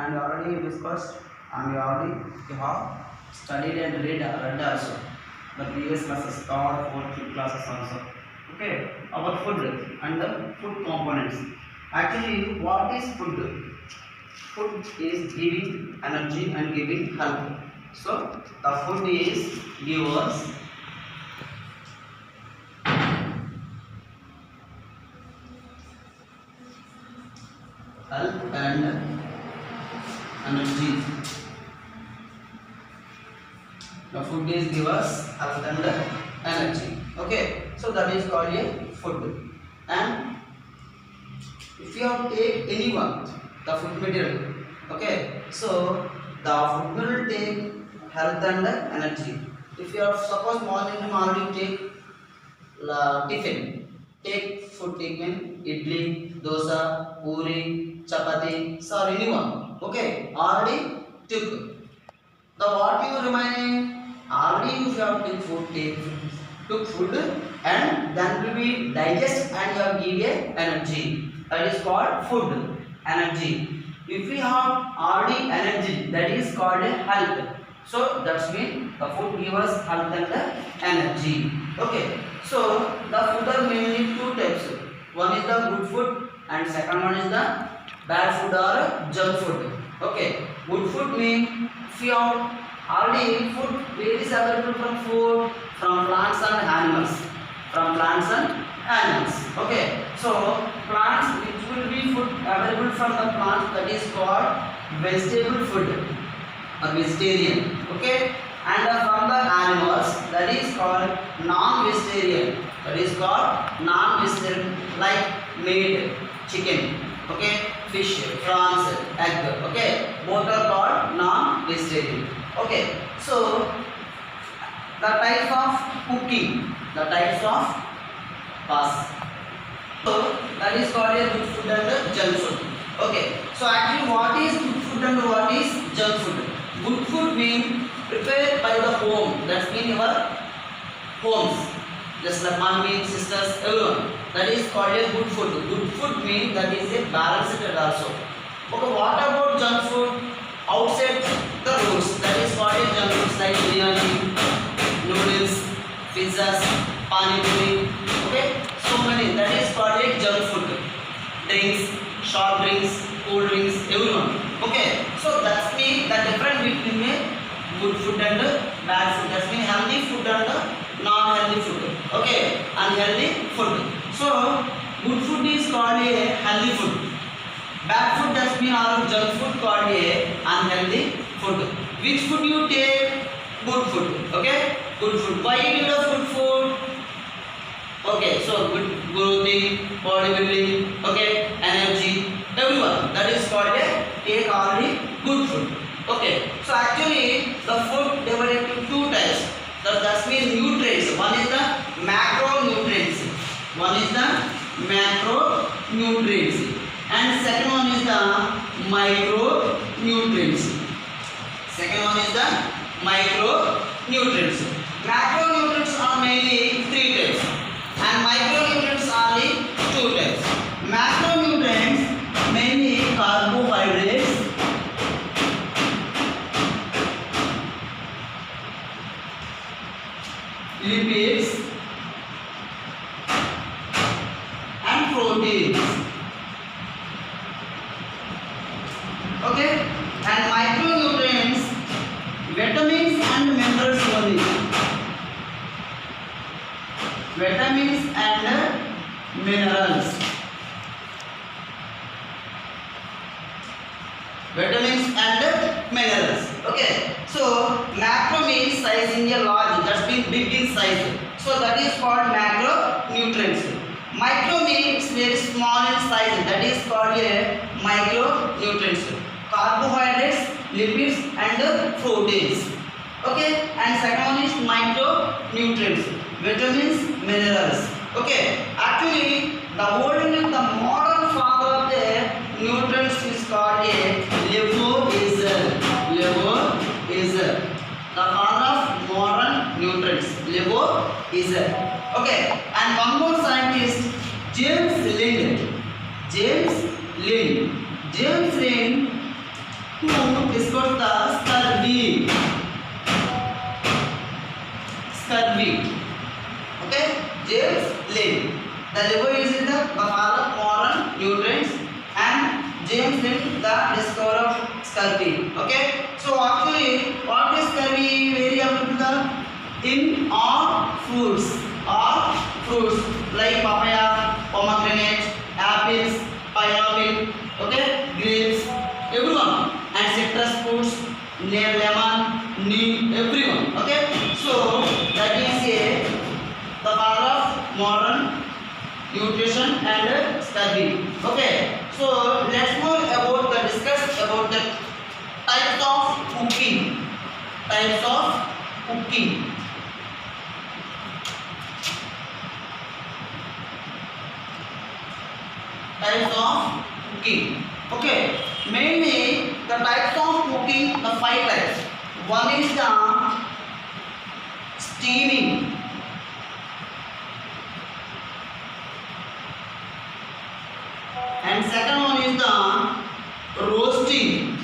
and we already discussed and we already have studied and read also the previous classes, third, fourth, fifth classes also. Okay, our food and the food components. Actually, what is food? Food is giving energy and giving health. So the food is give us health and energy. The food is give us health and energy. Okay, so that is called a food. And if you have take anyone, the food material. Okay, so the food material take health and energy. If you have suppose morning you already take tiffin, take food tiffin, idli, dosa, puri, chapati, so anyone. Okay, already took. The what you remaining? Already you have took food and then will be digest and you have give a energy. That is called food energy. If we have already energy, that is called a health. So that's mean the food gives us health and energy. Okay. So the food are mainly two types. One is the good food and second one is the bad food or junk food. Okay. Good food means if you have already food where is available from food from plants and animals. From plants and animals. Okay. So plants which will be food available from the plants, that is called vegetable food or vegetarian. Okay. And from the animals, that is called non-vegetarian. That is called non-vegetarian, like meat, chicken, okay, fish, prawns, egg. Okay, both are called non-vegetarian. Okay, so the types of cooking, the types of pass. So that is called a good food and junk food. Okay, so actually what is good food and what is junk food? Good food means prepared by the home. That means your homes, just like mommy, sisters, everyone. That is called a good food. Good food means that is a balanced diet also. Okay, what about junk food? Outside the roads, that is called a junk food like biryani, noodles, pizzas, pani puri. Okay, so many. That is called a junk food. Drinks, soft drinks, cool drinks, everyone. Okay, so that's mean the difference between a good food and bad food. That's mean healthy food and non-healthy food. Okay, unhealthy food. So good food is called a healthy food. Bad food, that's mean or junk food called a unhealthy food. Which food you take? Good food. Okay, good food. Why you need a good food? Okay, so good growing, bodybuilding, okay, energy, everyone. That is called a take already good food. Okay, so actually the food divided into two types. That means nutrients. One is the macronutrients. One is the macronutrients, and second one is the micronutrients. Second one is the micronutrients. Macronutrients are mainly three types, and micronutrients are only two types. Macronutrients mainly carbohydrates, lipids, and proteins. Okay, and micronutrients, vitamins and minerals only. Vitamins and minerals. Vitamins and minerals. Okay, so macro means size in a large, that means big in size. So that is called macronutrients. Micro means very small in size, that is called a micronutrients. Carbohydrates, lipids and proteins. Okay, and second one is micronutrients, vitamins, minerals. Okay, actually the modern father of the nutrients is called a Lavoisier. Lavoisier, the father of modern nutrients, Lavoisier. Okay, and one more scientist, James Lind. James Lind Okay, James Lind. The liver is in the father of modern nutrients, and James Lind, the discoverer of scurvy. Okay, so actually what is scurvy? Very applicable in all fruits like papaya, pomegranate, apples, pineapple, okay, grapes, everyone, and citrus fruits, lemon, neem, everyone. Okay, so that is the father of modern nutrition and scurvy. Okay, so let's more about the discuss about the types of cooking. Types of cooking. Types of cooking. Okay, mainly the types of cooking, the 5 types. One is the steaming, and second one is the roasting,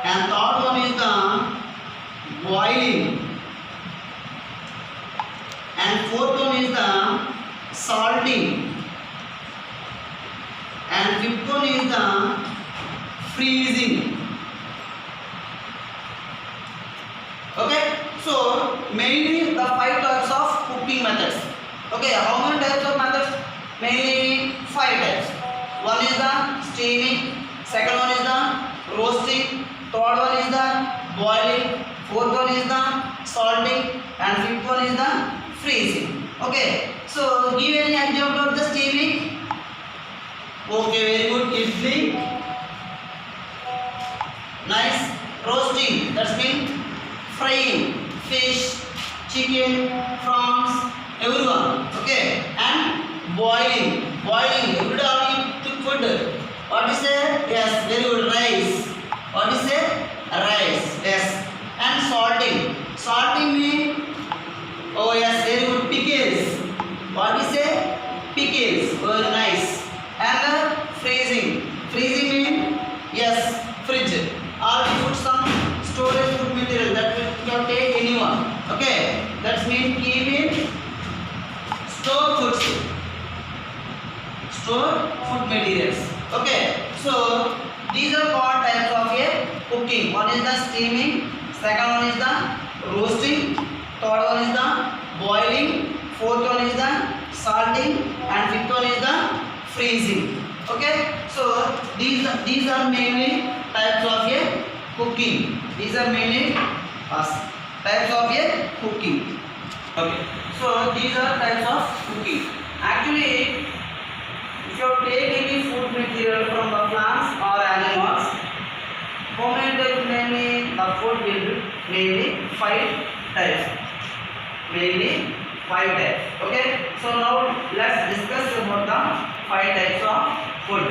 and third one is the boiling, and fourth one is the salting, and fifth one is the freezing. Okay, so mainly the 5 types of cooking methods. Okay, how many types of methods? Mainly 5 types. One is the steaming, second one is the roasting, third one is the boiling, fourth one is the salting, and fifth one is the freezing. Okay, so give any example of the steaming. Okay, very good. Idli. Nice. Roasting, that's mean frying fish, chicken, prawns, everyone. Okay, and boiling. Every day we cook food. What is it? Yes, very good. Rice. What is it? Rice. Yes. And salting mean, oh yes, very good. Pickles. What is it? Pickles. Very nice. And freezing mean, yes, fridge. Or we put some storage food material that we can take anyone. Okay, that means keep in store food materials. Okay, so these are 4 types of a cooking. One is the steaming, second one is the roasting, third one is the boiling, fourth one is the salting, and fifth one is the freezing. Okay, so these are mainly types of a cooking. These are mainly types of a cooking. Okay, so these are types of cooking. Actually, if you take any food material from the plants or animals, how many types? Mainly the food will be mainly 5 types. Okay, so now let's discuss about the 5 types of food.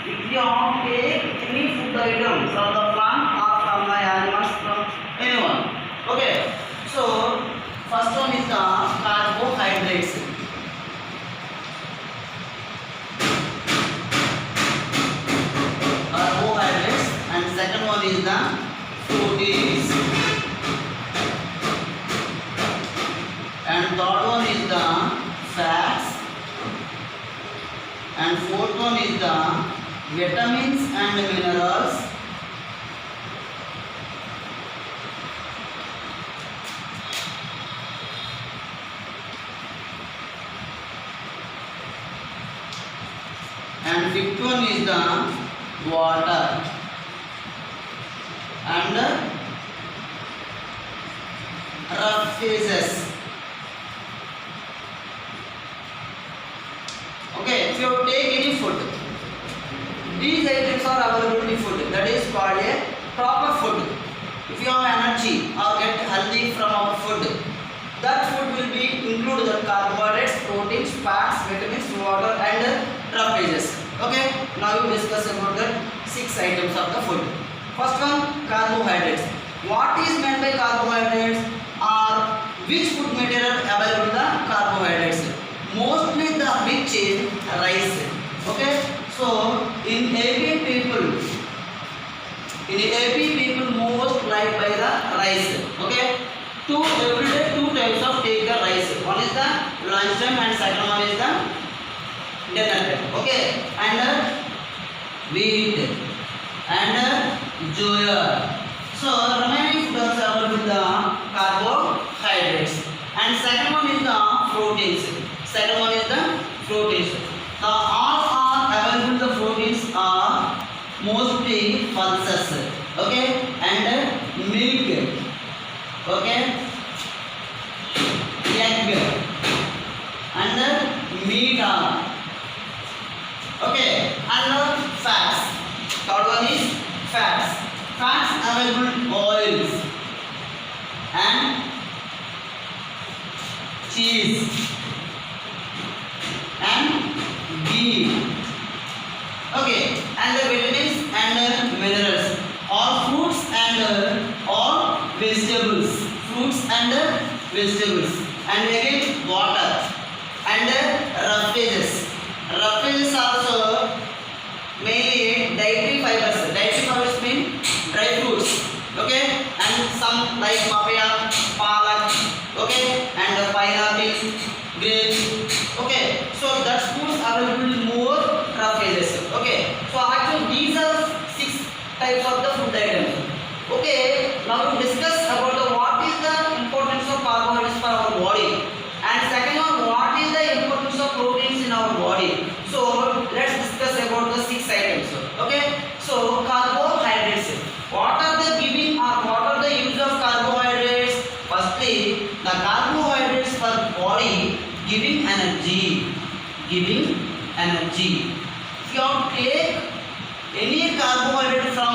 If you take any food item from the plant or from the animals, from anyone. Okay, so first one is the carbohydrates. And second one is the proteins, and third one is the fats, and fourth one is the vitamins and minerals, and fifth one is the water, and rough phases. Okay, if you take any food, these items are available in food. That is called a proper food. If you have energy or get healthy from our food, that food will be include the carbohydrates, proteins, fats, vitamins, water, and rough phases. Okay, now we discuss about the 6 items of the food. First one, carbohydrates. What is meant by carbohydrates, or which food material available the carbohydrates? Mostly the rich in rice. Okay, so in AP people most like by the rice. Okay, every day two types of take the rice. One is the lunch time and second one is the dinner time. Okay, and wheat and joya. So remaining food also available with the carbohydrates, and second one is the proteins. Second one is the proteins. The all are available. The proteins are mostly pulses. Okay, and milk. Okay, egg and meat. Okay, and fats. Third one is fats. Fats available oils and cheese and ghee. Okay, and the vitamins and minerals. All fruits and all vegetables. Fruits and vegetables. And again water and roughages. Roughages also mainly dietary fibers. Dietary fibers mean dry fruits. Okay, and some like papaya, palak. Okay, and pineapple, grapes. Okay, so that's foods available more roughages. Okay, so actually these are 6 types of the food items. Okay, now we discuss about the what is the importance of carbohydrates for our body, and second one, what is the importance of proteins in our body. So let's discuss about the 6 items. Okay, so carbohydrates, what are the giving or what are the use of carbohydrates? Firstly, the carbohydrates for body giving energy. If you take any carbohydrate from,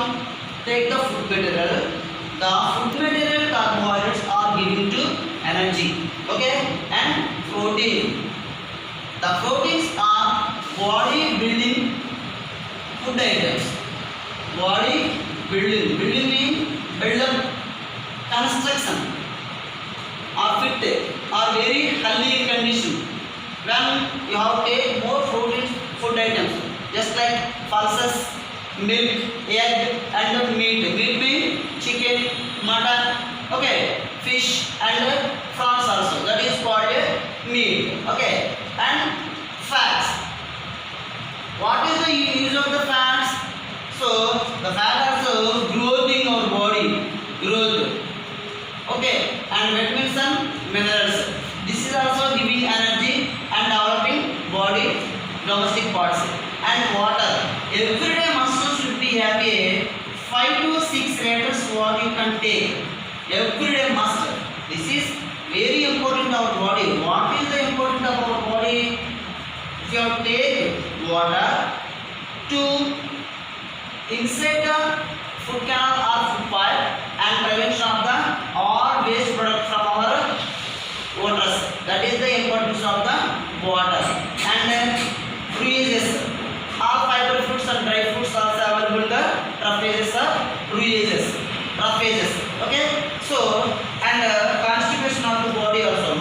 take the food material, the food material carbohydrates are giving to energy. Okay, and protein, the proteins are body building food items. Body building means build up, construction or fit or very healthy condition. When you have take more protein food items, just like pulses, milk, egg and meat. Meat means chicken, mutton, okay, fish and prawns also. That is called meat. Okay, and fats. What is the use of the fats? So the fat also growth in our body, growth. Okay, and vitamins and minerals. This is also giving energy and developing body domestic parts. And water. Every day muscle should be have a 5 to 6 liters what you can take. Every day must. This is very important our body. What is the important of our body? If you take water to inside the food canal or food pipe and prevention of the all waste product from our waters. That is the importance of the water. And then fruits. All fiber fruits and dry fruits also available. The roughages are fruits. Okay. So and constipation of the body also.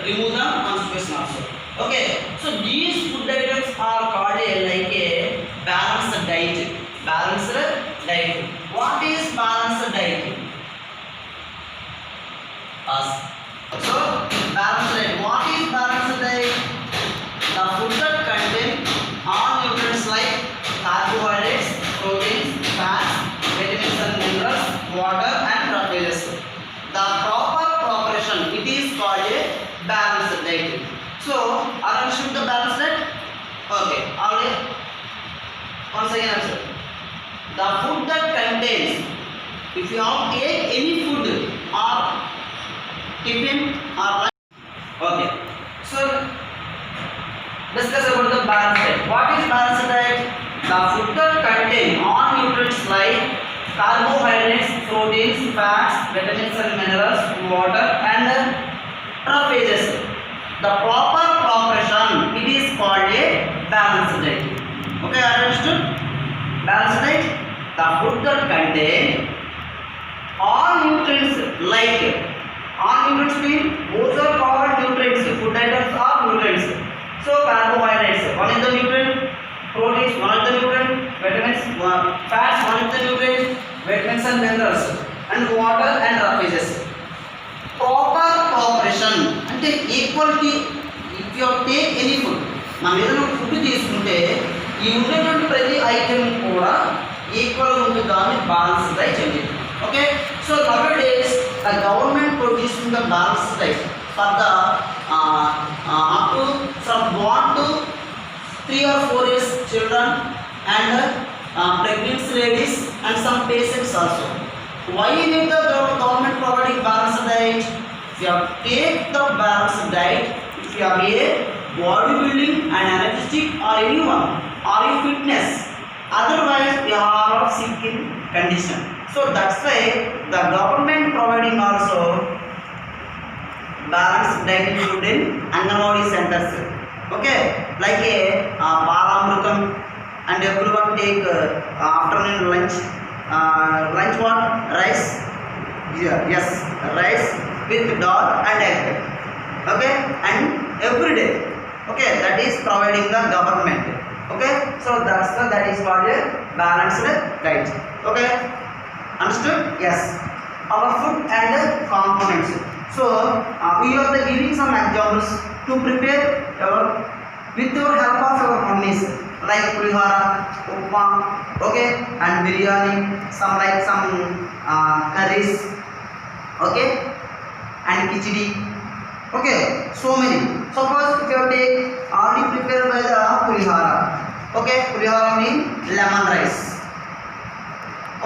Remove the constipation also. Okay. So these food items are called like a balanced diet. What is balanced diet? So balanced diet. What is balanced diet? The food that contain all nutrients like carbohydrates, proteins, fats, vitamins and minerals, water and roughages. The proper proportion, it is called a balanced diet. So are you sure the balanced diet? Okay, already. Once again answer. The food that contains, if you have take any food or tiffin or lunch. Okay, so discuss about the balanced diet. What is balanced diet? The food that contain all nutrients like carbohydrates, proteins, fats, vitamins and minerals, water and roughages. The proper proportion, it is called a balanced diet. Okay, understood? Balanced diet, the food that contain all nutrients like, all nutrients mean those are called nutrients. Food items are nutrients. So carbohydrates, one is the nutrient, proteins, one is the nutrient, vitamins, fats, one is the nutrient, vitamins and minerals, and water and roughages. అంటే equality if you take any food, మనం ఏదైనా food తీసుకుంటే ఈ ఉండేటువంటి ప్రతి item కూడా ఈక్వల్గా ఉంటుంది, దాన్ని బ్యాలెన్స్ డైట్ అని చెప్పి. Okay, so now days the government producing the balance diet for the up to from 1 to 3 or 4 years children and pregnant ladies and some patients also. Why need the government providing balanced diet? If you take the balanced diet, if you are a bodybuilding and energetic or anyone or in fitness, otherwise you are sick in condition. So that's why the government providing also balanced diet food in Anganwadi centers. Okay, like a Balamrutam, and everyone take afternoon lunch. Lunch what? Rice. Yeah, yes, rice with dal and egg. Okay, and every day. Okay, that is providing the government. Okay, so that is called a balanced diet. Okay, understood? Yes. Our food and components. So we are giving some examples to prepare with your help of your mummies, like pulihara, upma, okay, and biryani, some curries, okay, and khichdi. Okay, so many. Suppose if you take already prepared by the pulihara, okay, pulihara means lemon rice.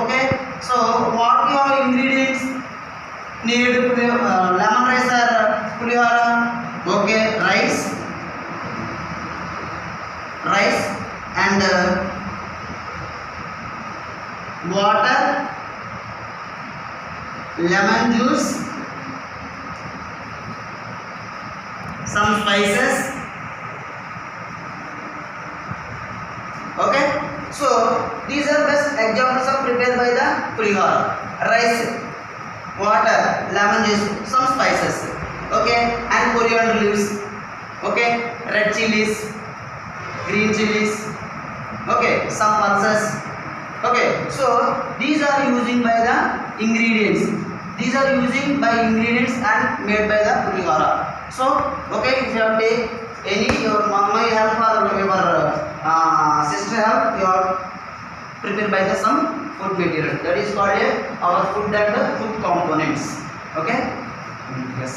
Okay, so what your ingredients need? Lemon rice or pulihara? Okay, rice and water, lemon juice, some spices. Okay, so these are best examples of prepared by the pulihara. Rice, water, lemon juice, some spices. Okay, and coriander leaves. Okay, red chilies, green chilies. Okay, some pulses. Okay, so these are using by the ingredients. These are using by ingredients and made by the pulihara. So okay, if you have take any your mama help or your sister help, you are prepared by the some food material. That is called our food and the food components. Okay. Yes.